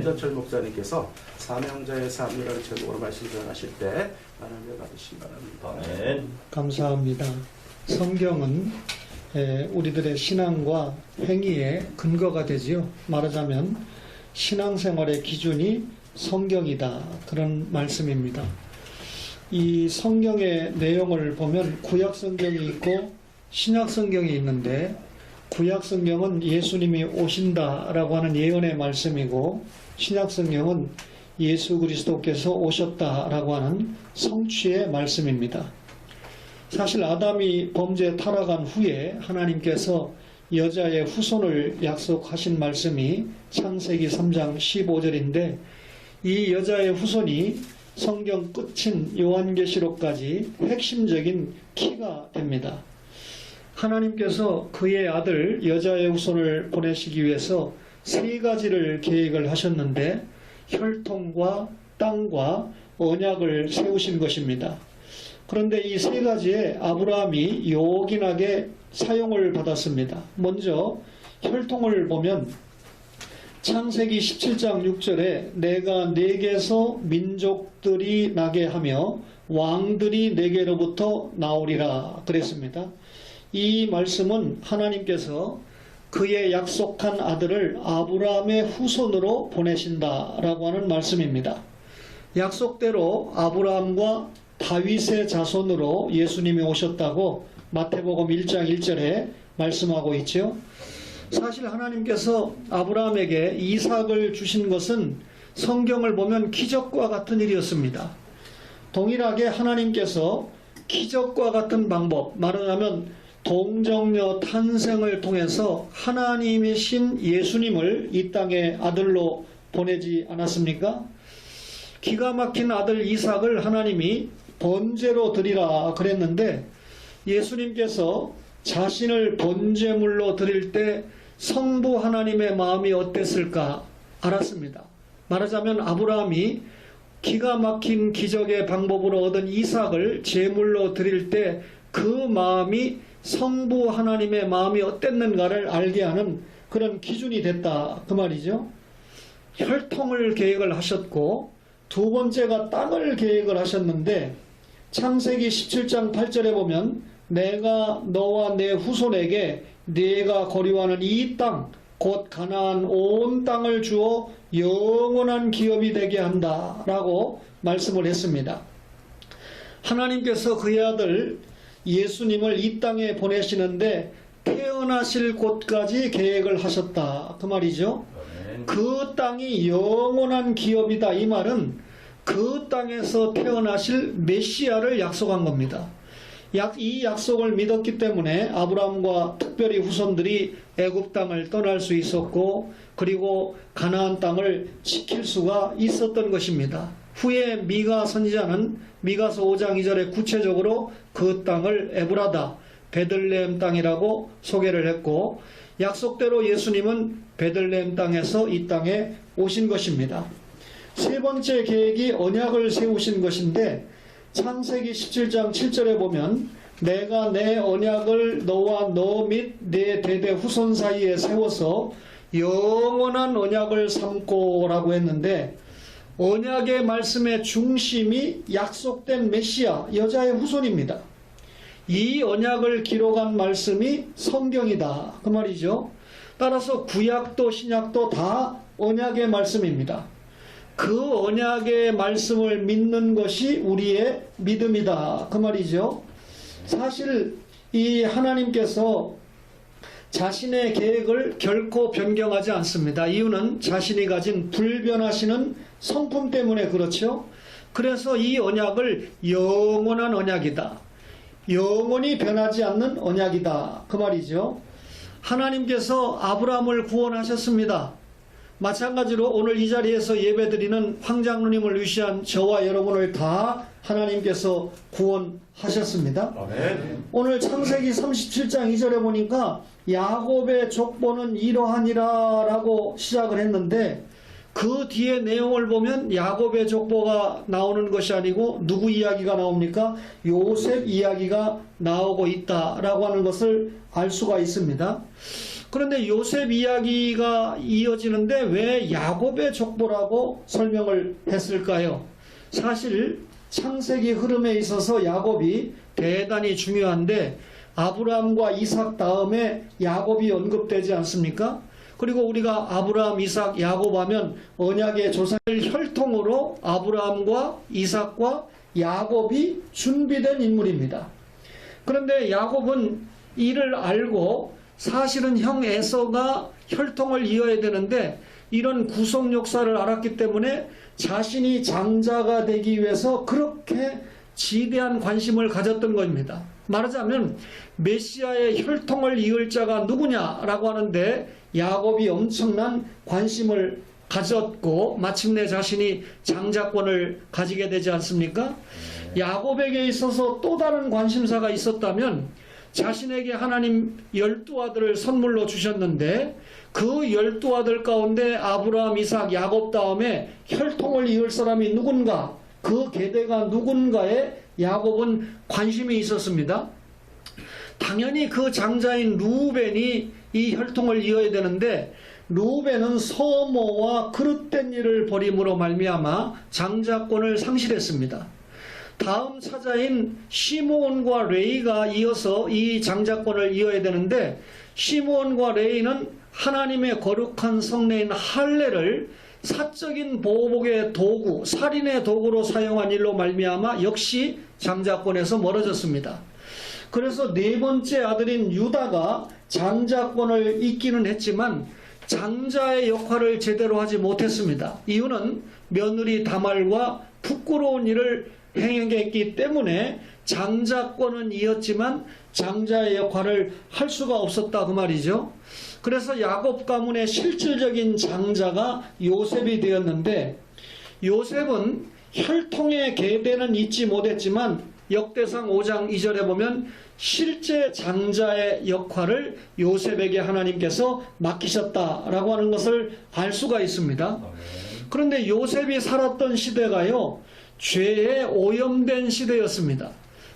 변전철 목사님께서 사명자의 삶이라는 제목으로 말씀 전하실 때 하나님의 받으시기 바랍니다. 아멘. 감사합니다. 성경은 우리들의 신앙과 행위의 근거가 되지요. 말하자면 신앙생활의 기준이 성경이다, 그런 말씀입니다. 이 성경의 내용을 보면 구약 성경이 있고 신약 성경이 있는데, 구약 성경은 예수님이 오신다라고 하는 예언의 말씀이고, 신약 성경은 예수 그리스도께서 오셨다라고 하는 성취의 말씀입니다. 사실 아담이 범죄 타락한 후에 하나님께서 여자의 후손을 약속하신 말씀이 창세기 3장 15절인데, 이 여자의 후손이 성경 끝인 요한계시록까지 핵심적인 키가 됩니다. 하나님께서 그의 아들 여자의 후손을 보내시기 위해서 세 가지를 계획을 하셨는데, 혈통과 땅과 언약을 세우신 것입니다. 그런데 이 세 가지에 아브라함이 요긴하게 사용을 받았습니다. 먼저 혈통을 보면 창세기 17장 6절에 내가 네게서 민족들이 나게 하며 왕들이 네게로부터 나오리라 그랬습니다. 이 말씀은 하나님께서 그의 약속한 아들을 아브라함의 후손으로 보내신다라고 하는 말씀입니다. 약속대로 아브라함과 다윗의 자손으로 예수님이 오셨다고 마태복음 1장 1절에 말씀하고 있죠. 사실 하나님께서 아브라함에게 이삭을 주신 것은 성경을 보면 기적과 같은 일이었습니다. 동일하게 하나님께서 기적과 같은 방법, 말하자면 동정녀 탄생을 통해서 하나님이신 예수님을 이 땅에 아들로 보내지 않았습니까? 기가 막힌 아들 이삭을 하나님이 번제로 드리라 그랬는데, 예수님께서 자신을 번제물로 드릴 때 성부 하나님의 마음이 어땠을까 알았습니다. 말하자면 아브라함이 기가 막힌 기적의 방법으로 얻은 이삭을 제물로 드릴 때 그 마음이 성부 하나님의 마음이 어땠는가를 알게 하는 그런 기준이 됐다, 그 말이죠. 혈통을 계획을 하셨고, 두 번째가 땅을 계획을 하셨는데, 창세기 17장 8절에 보면 내가 너와 내 후손에게 네가 거류하는 이 땅 곧 가나안 온 땅을 주어 영원한 기업이 되게 한다 라고 말씀을 했습니다. 하나님께서 그의 아들 예수님을 이 땅에 보내시는데 태어나실 곳까지 계획을 하셨다, 그 말이죠. 그 땅이 영원한 기업이다, 이 말은 그 땅에서 태어나실 메시아를 약속한 겁니다. 이 약속을 믿었기 때문에 아브라함과 특별히 후손들이 애굽 땅을 떠날 수 있었고, 그리고 가나안 땅을 지킬 수가 있었던 것입니다. 후에 미가 선지자는 미가서 5장 2절에 구체적으로 그 땅을 에브라다, 베들레헴 땅이라고 소개를 했고, 약속대로 예수님은 베들레헴 땅에서 이 땅에 오신 것입니다. 세 번째 계획이 언약을 세우신 것인데, 창세기 17장 7절에 보면 내가 내 언약을 너와 너 및 내 대대 후손 사이에 세워서 영원한 언약을 삼고 라고 했는데, 언약의 말씀의 중심이 약속된 메시아, 여자의 후손입니다. 이 언약을 기록한 말씀이 성경이다, 그 말이죠. 따라서 구약도 신약도 다 언약의 말씀입니다. 그 언약의 말씀을 믿는 것이 우리의 믿음이다, 그 말이죠. 사실 이 하나님께서 자신의 계획을 결코 변경하지 않습니다. 이유는 자신이 가진 불변하시는 성품 때문에 그렇죠. 그래서 이 언약을 영원한 언약이다, 영원히 변하지 않는 언약이다, 그 말이죠. 하나님께서 아브라함을 구원하셨습니다. 마찬가지로 오늘 이 자리에서 예배드리는 황장로님을 위시한 저와 여러분을 다 하나님께서 구원하셨습니다. 아멘. 오늘 창세기 37장 2절에 보니까 야곱의 족보는 이러하니라 라고 시작을 했는데, 그 뒤에 내용을 보면 야곱의 족보가 나오는 것이 아니고 누구 이야기가 나옵니까? 요셉 이야기가 나오고 있다라고 하는 것을 알 수가 있습니다. 그런데 요셉 이야기가 이어지는데 왜 야곱의 족보라고 설명을 했을까요? 사실 창세기 흐름에 있어서 야곱이 대단히 중요한데 아브라함과 이삭 다음에 야곱이 언급되지 않습니까? 그리고 우리가 아브라함, 이삭, 야곱 하면 언약의 조상을 혈통으로 아브라함과 이삭과 야곱이 준비된 인물입니다. 그런데 야곱은 이를 알고 사실은 형 에서가 혈통을 이어야 되는데 이런 구속 역사를 알았기 때문에 자신이 장자가 되기 위해서 그렇게 지대한 관심을 가졌던 겁니다. 말하자면 메시아의 혈통을 이을 자가 누구냐라고 하는데 야곱이 엄청난 관심을 가졌고 마침내 자신이 장자권을 가지게 되지 않습니까? 야곱에게 있어서 또 다른 관심사가 있었다면 자신에게 하나님 12아들을 선물로 주셨는데 그 12아들 가운데 아브라함, 이삭, 야곱 다음에 혈통을 이을 사람이 누군가, 그 계대가 누군가에 야곱은 관심이 있었습니다. 당연히 그 장자인 루벤이 이 혈통을 이어야 되는데 루벤은 서모와 그릇된 일을 벌임으로 말미암아 장자권을 상실했습니다. 다음 차자인 시므온과 레위가 이어서 이 장자권을 이어야 되는데 시므온과 레위는 하나님의 거룩한 성례인 할례를 사적인 보복의 도구, 살인의 도구로 사용한 일로 말미암아 역시 장자권에서 멀어졌습니다. 그래서 네 번째 아들인 유다가 장자권을 잇기는 했지만 장자의 역할을 제대로 하지 못했습니다. 이유는 며느리 다말과 부끄러운 일을 행했기 때문에 장자권은 이었지만 장자의 역할을 할 수가 없었다 그 말이죠. 그래서 야곱 가문의 실질적인 장자가 요셉이 되었는데 요셉은 혈통의 계대는 잊지 못했지만 역대상 5장 2절에 보면 실제 장자의 역할을 요셉에게 하나님께서 맡기셨다라고 하는 것을 알 수가 있습니다. 그런데 요셉이 살았던 시대가요, 죄에 오염된 시대였습니다.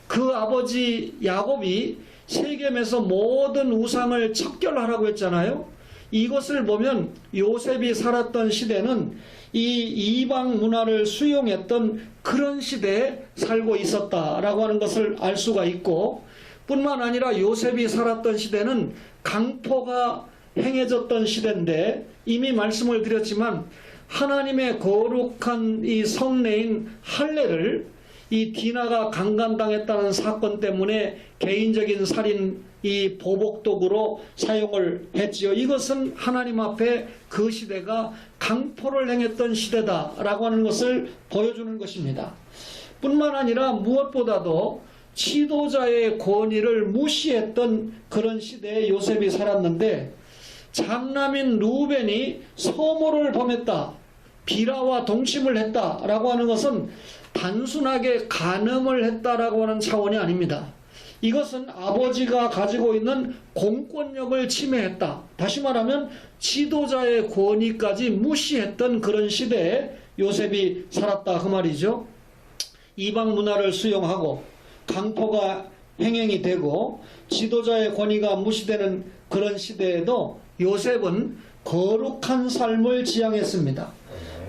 그 아버지 야곱이 세겜에서 모든 우상을 척결하라고 했잖아요. 이것을 보면 요셉이 살았던 시대는 이 이방 문화를 수용했던 그런 시대에 살고 있었다라고 하는 것을 알 수가 있고, 뿐만 아니라 요셉이 살았던 시대는 강포가 행해졌던 시대인데 이미 말씀을 드렸지만 하나님의 거룩한 이 성례인 할례를 이 디나가 강간당했다는 사건 때문에 개인적인 살인 이 보복도구로 사용을 했지요. 이것은 하나님 앞에 그 시대가 강포를 행했던 시대다라고 하는 것을 보여주는 것입니다. 뿐만 아니라 무엇보다도 지도자의 권위를 무시했던 그런 시대에 요셉이 살았는데 장남인 루벤이 서모를 범했다, 비라와 동침을 했다라고 하는 것은 단순하게 간음을 했다라고 하는 차원이 아닙니다. 이것은 아버지가 가지고 있는 공권력을 침해했다. 다시 말하면 지도자의 권위까지 무시했던 그런 시대에 요셉이 살았다 그 말이죠. 이방 문화를 수용하고 강포가 행행이 되고 지도자의 권위가 무시되는 그런 시대에도 요셉은 거룩한 삶을 지향했습니다.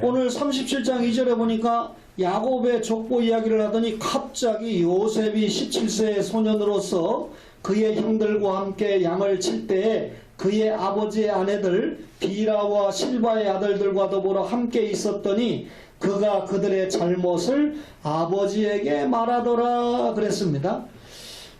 오늘 37장 2절에 보니까 야곱의 족보 이야기를 하더니 갑자기 요셉이 17세의 소년으로서 그의 형들과 함께 양을 칠 때에 그의 아버지의 아내들 비라와 실바의 아들들과 더불어 함께 있었더니 그가 그들의 잘못을 아버지에게 말하더라 그랬습니다.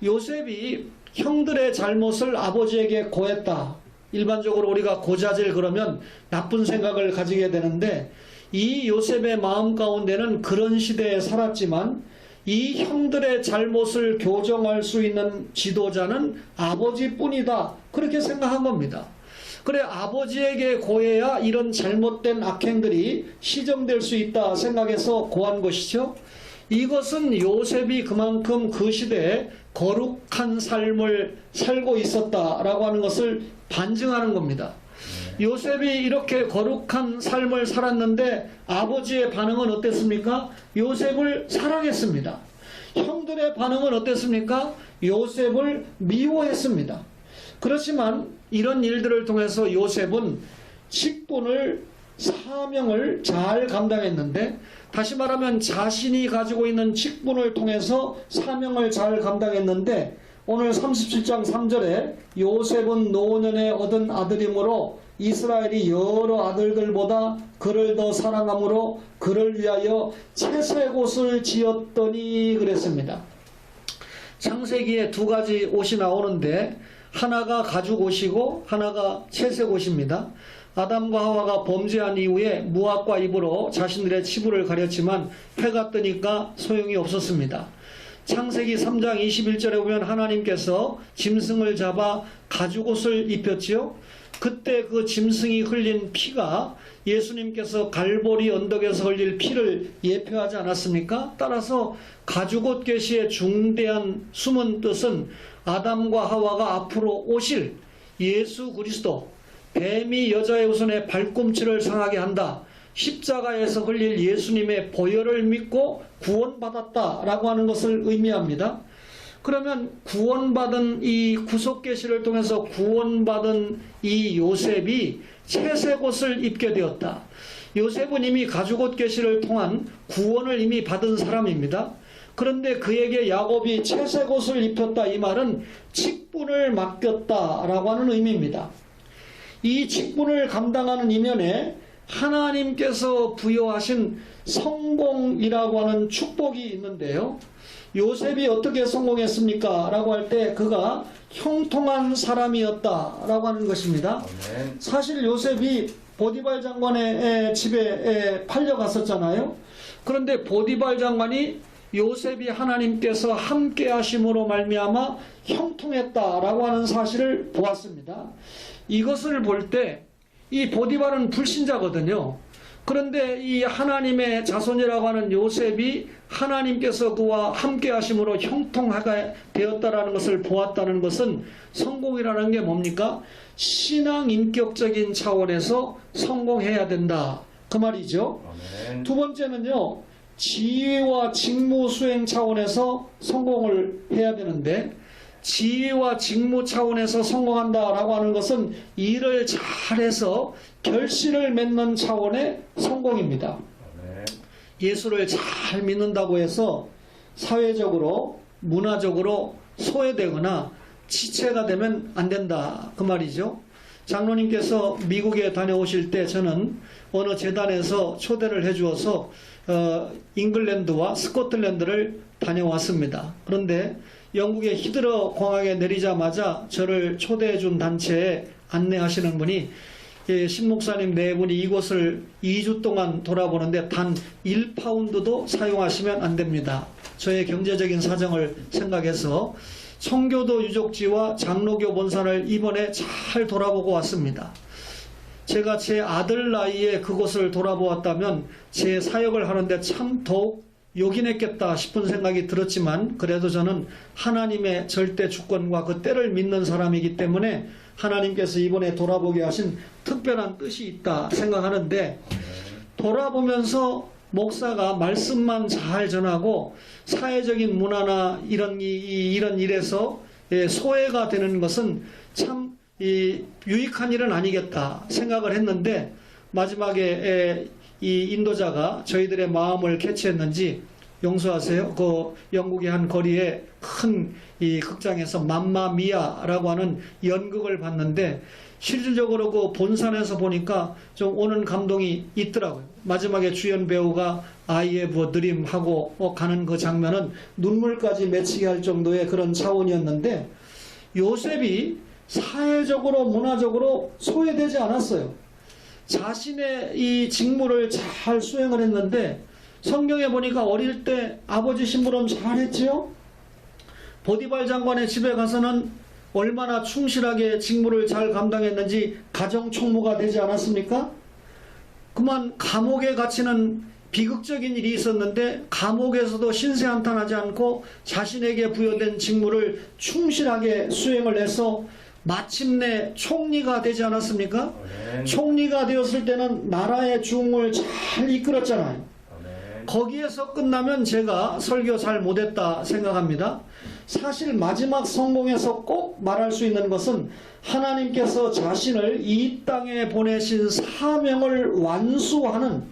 요셉이 형들의 잘못을 아버지에게 고했다. 일반적으로 우리가 고자질 그러면 나쁜 생각을 가지게 되는데 이 요셉의 마음 가운데는 그런 시대에 살았지만 이 형들의 잘못을 교정할 수 있는 지도자는 아버지뿐이다, 그렇게 생각한 겁니다. 그래 아버지에게 고해야 이런 잘못된 악행들이 시정될 수 있다 생각해서 고한 것이죠. 이것은 요셉이 그만큼 그 시대에 거룩한 삶을 살고 있었다라고 하는 것을 반증하는 겁니다. 요셉이 이렇게 거룩한 삶을 살았는데 아버지의 반응은 어땠습니까? 요셉을 사랑했습니다. 형들의 반응은 어땠습니까? 요셉을 미워했습니다. 그렇지만 이런 일들을 통해서 요셉은 직분을 사명을 잘 감당했는데, 다시 말하면 자신이 가지고 있는 직분을 통해서 사명을 잘 감당했는데, 오늘 37장 3절에 요셉은 노년에 얻은 아들이므로 이스라엘이 여러 아들들보다 그를 더 사랑하므로 그를 위하여 채색옷을 지었더니 그랬습니다. 창세기에 두 가지 옷이 나오는데 하나가 가죽 옷이고 하나가 채색 옷입니다. 아담과 하와가 범죄한 이후에 무화과 잎으로 자신들의 치부를 가렸지만 해가 뜨니까 소용이 없었습니다. 창세기 3장 21절에 보면 하나님께서 짐승을 잡아 가죽옷을 입혔지요. 그때 그 짐승이 흘린 피가 예수님께서 갈보리 언덕에서 흘릴 피를 예표하지 않았습니까? 따라서 가죽옷 계시의 중대한 숨은 뜻은 아담과 하와가 앞으로 오실 예수 그리스도, 뱀이 여자의 후손의 발꿈치를 상하게 한다, 십자가에서 흘릴 예수님의 보혈을 믿고 구원받았다라고 하는 것을 의미합니다. 그러면 구원받은 이 구속 계시를 통해서 구원받은 이 요셉이 채색옷을 입게 되었다. 요셉은 이미 가죽옷 계시를 통한 구원을 이미 받은 사람입니다. 그런데 그에게 야곱이 채색옷을 입혔다, 이 말은 직분을 맡겼다라고 하는 의미입니다. 이 직분을 감당하는 이면에 하나님께서 부여하신 성공이라고 하는 축복이 있는데요. 요셉이 어떻게 성공했습니까? 라고 할 때 그가 형통한 사람이었다 라고 하는 것입니다. 아멘. 사실 요셉이 보디발 장관의 집에 팔려갔었잖아요. 그런데 보디발 장관이 요셉이 하나님께서 함께 하심으로 말미암아 형통했다라고 하는 사실을 보았습니다. 이것을 볼 때 이 보디발은 불신자거든요. 그런데 이 하나님의 자손이라고 하는 요셉이 하나님께서 그와 함께 하심으로 형통하게 되었다라는 것을 보았다는 것은 성공이라는 게 뭡니까? 신앙 인격적인 차원에서 성공해야 된다, 그 말이죠. 아멘. 두 번째는요, 지혜와 직무 수행 차원에서 성공을 해야 되는데, 지혜와 직무 차원에서 성공한다라고 하는 것은 일을 잘해서 결실을 맺는 차원의 성공입니다. 아멘. 예수를 잘 믿는다고 해서 사회적으로, 문화적으로 소외되거나 지체가 되면 안 된다, 그 말이죠. 장로님께서 미국에 다녀오실 때 저는 어느 재단에서 초대를 해주어서 잉글랜드와 스코틀랜드를 다녀왔습니다. 그런데 영국의 히드러 공항에 내리자마자 저를 초대해준 단체에 안내하시는 분이, 신목사님 네 분이 이곳을 2주 동안 돌아보는데 단 1파운드도 사용하시면 안 됩니다. 저의 경제적인 사정을 생각해서 청교도 유적지와 장로교 본산을 이번에 잘 돌아보고 왔습니다. 제가 제 아들 나이에 그곳을 돌아보았다면 제 사역을 하는데 참 더욱 요긴했겠다 싶은 생각이 들었지만, 그래도 저는 하나님의 절대 주권과 그 때를 믿는 사람이기 때문에 하나님께서 이번에 돌아보게 하신 특별한 뜻이 있다 생각하는데, 돌아보면서 목사가 말씀만 잘 전하고 사회적인 문화나 이런 일에서 소외가 되는 것은 참 유익한 일은 아니겠다 생각을 했는데, 마지막에 이 인도자가 저희들의 마음을 캐치했는지, 용서하세요, 그 영국의 한 거리에 큰 이 극장에서 맘마미아라고 하는 연극을 봤는데, 실질적으로 그 본산에서 보니까 좀 오는 감동이 있더라고요. 마지막에 주연 배우가 아이의 드림 하고 가는 그 장면은 눈물까지 맺히게 할 정도의 그런 차원이었는데, 요셉이 사회적으로 문화적으로 소외되지 않았어요. 자신의 이 직무를 잘 수행을 했는데, 성경에 보니까 어릴 때 아버지 심부름 잘했지요. 보디발 장관의 집에 가서는 얼마나 충실하게 직무를 잘 감당했는지 가정 총무가 되지 않았습니까? 그만 감옥에 갇히는 비극적인 일이 있었는데 감옥에서도 신세한탄하지 않고 자신에게 부여된 직무를 충실하게 수행을 해서 마침내 총리가 되지 않았습니까? 아멘. 총리가 되었을 때는 나라의 중을 잘 이끌었잖아요. 아멘. 거기에서 끝나면 제가 설교 잘 못했다 생각합니다. 사실 마지막 성공에서 꼭 말할 수 있는 것은 하나님께서 자신을 이 땅에 보내신 사명을 완수하는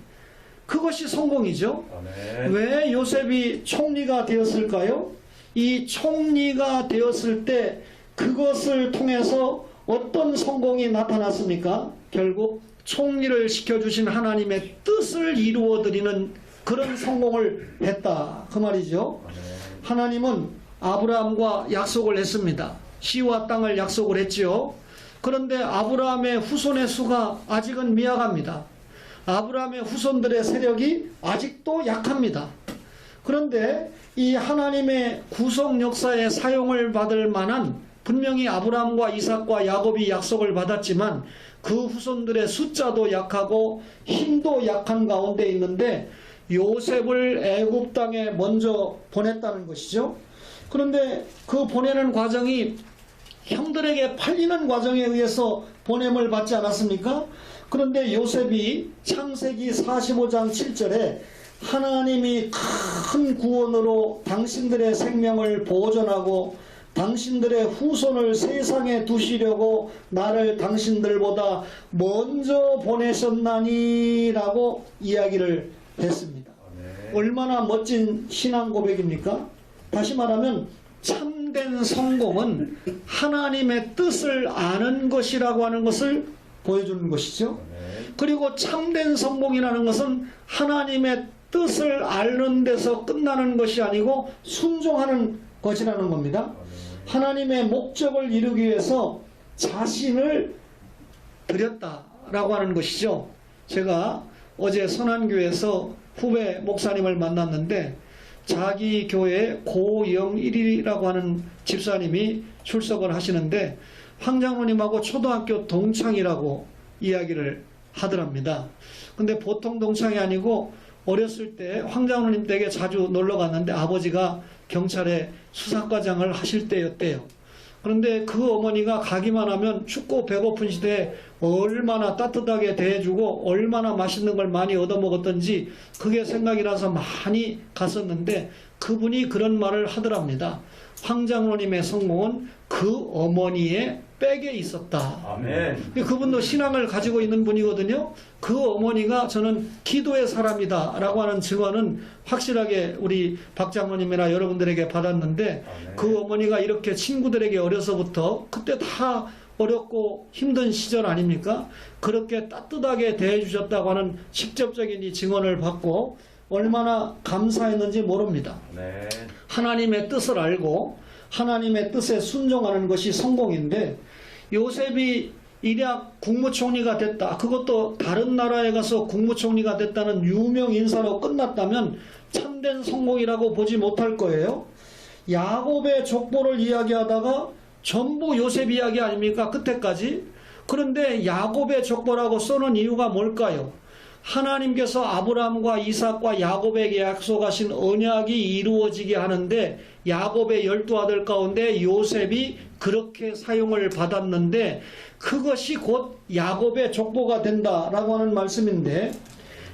그것이 성공이죠. 아멘. 왜 요셉이 총리가 되었을까요? 이 총리가 되었을 때 그것을 통해서 어떤 성공이 나타났습니까? 결국 총리를 시켜주신 하나님의 뜻을 이루어드리는 그런 성공을 했다. 그 말이죠. 아멘. 하나님은 아브라함과 약속을 했습니다. 씨와 땅을 약속을 했지요. 그런데 아브라함의 후손의 수가 아직은 미약합니다. 아브라함의 후손들의 세력이 아직도 약합니다. 그런데 이 하나님의 구속 역사에 사용을 받을 만한, 분명히 아브라함과 이삭과 야곱이 약속을 받았지만 그 후손들의 숫자도 약하고 힘도 약한 가운데 있는데 요셉을 애굽 땅에 먼저 보냈다는 것이죠. 그런데 그 보내는 과정이 형들에게 팔리는 과정에 의해서 보냄을 받지 않았습니까? 그런데 요셉이 창세기 45장 7절에 하나님이 큰 구원으로 당신들의 생명을 보존하고 당신들의 후손을 세상에 두시려고 나를 당신들보다 먼저 보내셨나니 라고 이야기를 했습니다. 아멘. 얼마나 멋진 신앙 고백입니까? 다시 말하면 참된 성공은 하나님의 뜻을 아는 것이라고 하는 것을 보여주는 것이죠. 아멘. 그리고 참된 성공이라는 것은 하나님의 뜻을 앓는 데서 끝나는 것이 아니고 순종하는 것이라는 겁니다. 아멘. 하나님의 목적을 이루기 위해서 자신을 드렸다라고 하는 것이죠. 제가 어제 선한교회에서 후배 목사님을 만났는데 자기 교회에 고영일이라고 하는 집사님이 출석을 하시는데 황장로님하고 초등학교 동창이라고 이야기를 하더랍니다. 근데 보통 동창이 아니고 어렸을 때 황장로님 댁에 자주 놀러 갔는데 아버지가 경찰에 수사과장을 하실 때였대요. 그런데 그 어머니가 가기만 하면 춥고 배고픈 시대에 얼마나 따뜻하게 대해주고 얼마나 맛있는 걸 많이 얻어먹었던지 그게 생각이 나서 많이 갔었는데 그분이 그런 말을 하더랍니다. 황장로님의 성공은 그 어머니의 백에 있었다. 아멘. 그분도 신앙을 가지고 있는 분이거든요. 그 어머니가 저는 기도의 사람이다 라고 하는 증언은 확실하게 우리 박 장로님이나 여러분들에게 받았는데 아멘. 그 어머니가 이렇게 친구들에게 어려서부터 그때 다 어렵고 힘든 시절 아닙니까? 그렇게 따뜻하게 대해주셨다고 하는 직접적인 이 증언을 받고 얼마나 감사했는지 모릅니다. 아멘. 하나님의 뜻을 알고 하나님의 뜻에 순종하는 것이 성공인데 요셉이 일약 국무총리가 됐다. 그것도 다른 나라에 가서 국무총리가 됐다는 유명 인사로 끝났다면 참된 성공이라고 보지 못할 거예요. 야곱의 족보를 이야기하다가 전부 요셉 이야기 아닙니까? 끝에까지. 그런데 야곱의 족보라고 써놓은 이유가 뭘까요? 하나님께서 아브라함과 이삭과 야곱에게 약속하신 언약이 이루어지게 하는데 야곱의 12아들 가운데 요셉이 그렇게 사용을 받았는데 그것이 곧 야곱의 족보가 된다라고 하는 말씀인데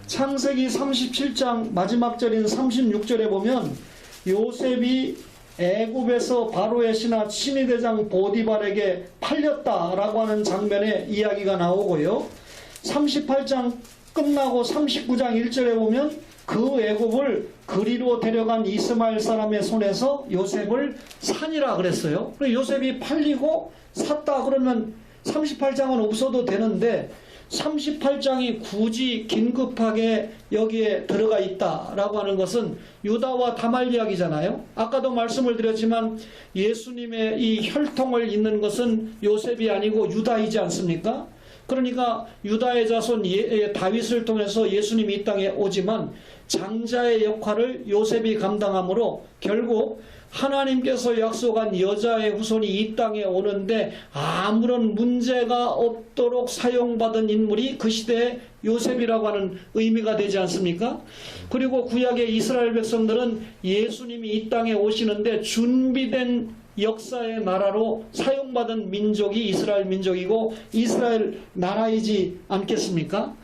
창세기 37장 마지막 절인 36절에 보면 요셉이 애굽에서 바로의 신하 친위대장 보디발에게 팔렸다라고 하는 장면의 이야기가 나오고요. 38장 끝나고 39장 1절에 보면 그 애굽을 그리로 데려간 이스마엘 사람의 손에서 요셉을 산이라 그랬어요. 요셉이 팔리고 샀다 그러면 38장은 없어도 되는데 38장이 굳이 긴급하게 여기에 들어가 있다라고 하는 것은 유다와 다말 이야기잖아요. 아까도 말씀을 드렸지만 예수님의 이 혈통을 잇는 것은 요셉이 아니고 유다이지 않습니까? 그러니까 유다의 자손 다윗을 통해서 예수님이 이 땅에 오지만 장자의 역할을 요셉이 감당하므로 결국 하나님께서 약속한 여자의 후손이 이 땅에 오는데 아무런 문제가 없도록 사용받은 인물이 그 시대에 요셉이라고 하는 의미가 되지 않습니까? 그리고 구약의 이스라엘 백성들은 예수님이 이 땅에 오시는데 준비된 역사의 나라로 사용받은 민족이 이스라엘 민족이고 이스라엘 나라이지 않겠습니까?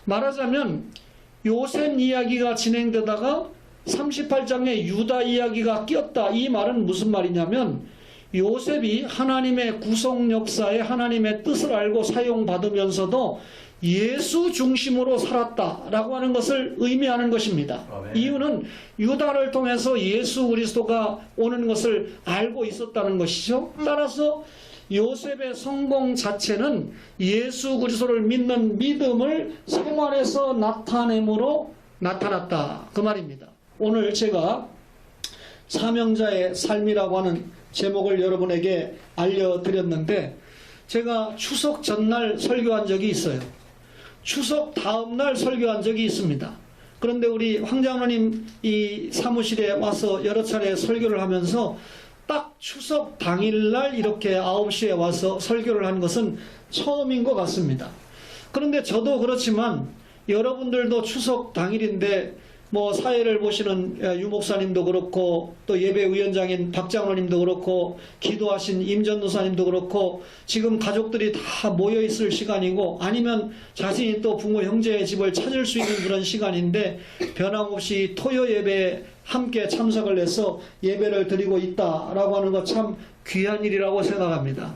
말하자면 요셉 이야기가 진행되다가 38장에 유다 이야기가 끼었다. 이 말은 무슨 말이냐면 요셉이 하나님의 구속 역사에 하나님의 뜻을 알고 사용받으면서도 예수 중심으로 살았다라고 하는 것을 의미하는 것입니다. 아멘. 이유는 유다를 통해서 예수 그리스도가 오는 것을 알고 있었다는 것이죠. 따라서 요셉의 성공 자체는 예수 그리스도를 믿는 믿음을 생활에서 나타냄으로 나타났다. 그 말입니다. 오늘 제가 사명자의 삶이라고 하는 제목을 여러분에게 알려드렸는데 제가 추석 전날 설교한 적이 있어요. 추석 다음날 설교한 적이 있습니다. 그런데 우리 황장로님 이 사무실에 와서 여러 차례 설교를 하면서 딱 추석 당일날 이렇게 9시에 와서 설교를 한 것은 처음인 것 같습니다. 그런데 저도 그렇지만 여러분들도 추석 당일인데 뭐 사회를 보시는 유 목사님도 그렇고 또 예배위원장인 박장로님도 그렇고 기도하신 임전도사님도 그렇고 지금 가족들이 다 모여있을 시간이고 아니면 자신이 또 부모 형제의 집을 찾을 수 있는 그런 시간인데 변함없이 토요 예배에 함께 참석을 해서 예배를 드리고 있다라고 하는 것 참 귀한 일이라고 생각합니다.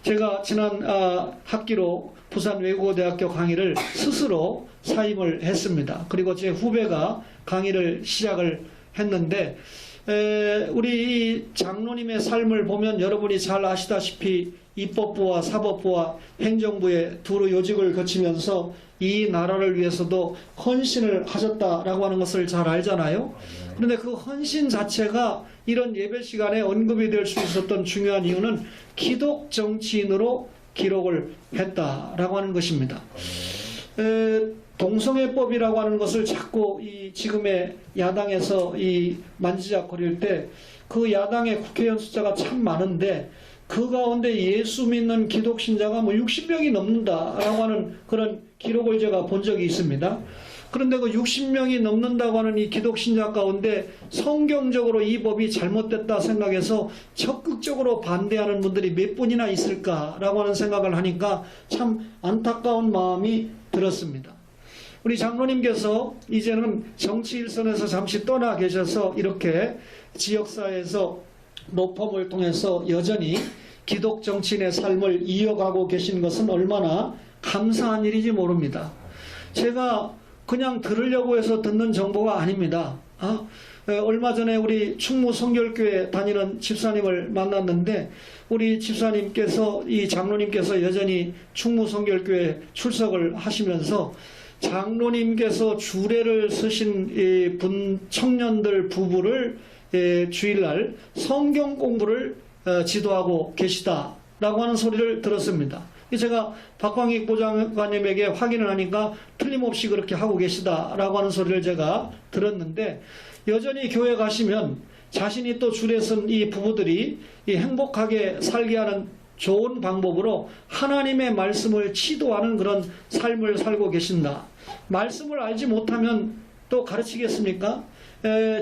제가 지난 학기로 부산 외국어대학교 강의를 스스로 사임을 했습니다. 그리고 제 후배가 강의를 시작을 했는데 우리 장로님의 삶을 보면 여러분이 잘 아시다시피 입법부와 사법부와 행정부의 두루 요직을 거치면서 이 나라를 위해서도 헌신을 하셨다라고 하는 것을 잘 알잖아요. 그런데 그 헌신 자체가 이런 예배 시간에 언급이 될 수 있었던 중요한 이유는 기독 정치인으로 기록을 했다라고 하는 것입니다. 동성애법이라고 하는 것을 자꾸 이 지금의 야당에서 이 만지작거릴 때 그 야당의 국회의원 숫자가 참 많은데 그 가운데 예수 믿는 기독 신자가 뭐 60명이 넘는다라고 하는 그런 기록을 제가 본 적이 있습니다. 그런데 그 60명이 넘는다고 하는 이 기독 신자 가운데 성경적으로 이 법이 잘못됐다 생각해서 적극적으로 반대하는 분들이 몇 분이나 있을까라고 하는 생각을 하니까 참 안타까운 마음이 들었습니다. 우리 장로님께서 이제는 정치 일선에서 잠시 떠나 계셔서 이렇게 지역사회에서 로펌을 통해서 여전히 기독 정치인의 삶을 이어가고 계신 것은 얼마나 감사한 일인지 모릅니다. 제가 그냥 들으려고 해서 듣는 정보가 아닙니다. 얼마 전에 우리 충무 성결교회 다니는 집사님을 만났는데 우리 집사님께서 이 장로님께서 여전히 충무 성결교회 출석을 하시면서 장로님께서 주례를 쓰신 이 청년들 부부를 주일날 성경 공부를 지도하고 계시다라고 하는 소리를 들었습니다. 제가 박광익 보좌관님에게 확인을 하니까 틀림없이 그렇게 하고 계시다라고 하는 소리를 제가 들었는데 여전히 교회 가시면 자신이 또 주례 쓴 이 부부들이 이 행복하게 살게 하는 좋은 방법으로 하나님의 말씀을 치도하는 그런 삶을 살고 계신다. 말씀을 알지 못하면 또 가르치겠습니까?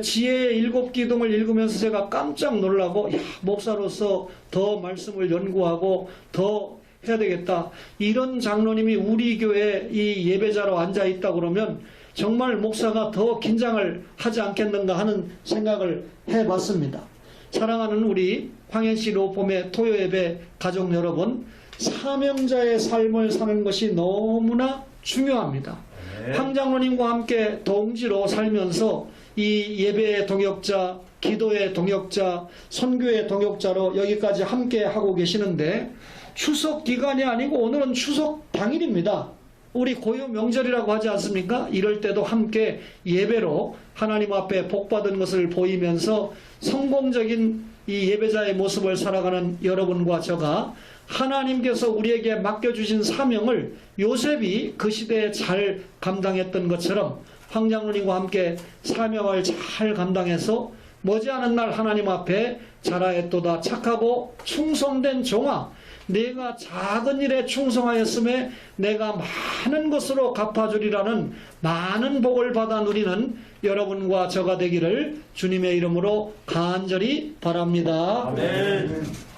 지혜의 7기둥을 읽으면서 제가 깜짝 놀라고 목사로서 더 말씀을 연구하고 더 해야 되겠다. 이런 장로님이 우리 교회에 이 예배자로 앉아 있다 그러면 정말 목사가 더 긴장을 하지 않겠는가 하는 생각을 해봤습니다. 사랑하는 우리 황현시 로펌의 토요예배 가족 여러분, 사명자의 삶을 사는 것이 너무나 중요합니다. 황장로님과 함께 동지로 살면서 이 예배의 동역자, 기도의 동역자, 선교의 동역자로 여기까지 함께 하고 계시는데 추석 기간이 아니고 오늘은 추석 당일입니다. 우리 고유 명절이라고 하지 않습니까? 이럴 때도 함께 예배로 하나님 앞에 복받은 것을 보이면서 성공적인 이 예배자의 모습을 살아가는 여러분과 저가 하나님께서 우리에게 맡겨주신 사명을 요셉이 그 시대에 잘 감당했던 것처럼 황장로님과 함께 사명을 잘 감당해서 머지않은 날 하나님 앞에 자라했도다 착하고 충성된 종아, 내가 작은 일에 충성하였음에 내가 많은 것으로 갚아주리라는 많은 복을 받아 누리는 여러분과 저가 되기를 주님의 이름으로 간절히 바랍니다. 아멘.